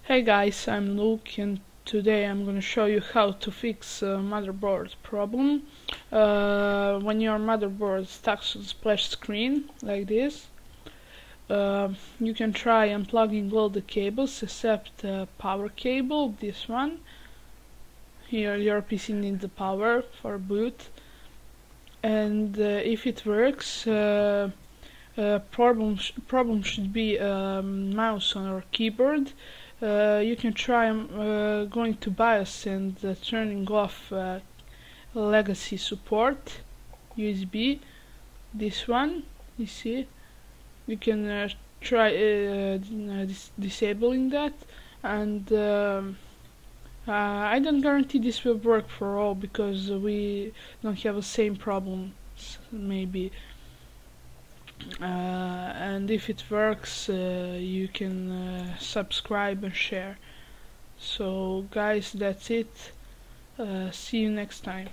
Hey guys, I'm Luke and today I'm gonna show you how to fix a motherboard problem. When your motherboard stuck to the splash screen like this, you can try unplugging all the cables except the power cable, this one. Here your PC needs the power for boot, and if it works, problem should be mouse on our keyboard. You can try going to BIOS and turning off legacy support USB. This one, you see, you can try disabling that, and I don't guarantee this will work for all because we don't have the same problems maybe. And if it works, you can subscribe and share. So guys, that's it. See you next time.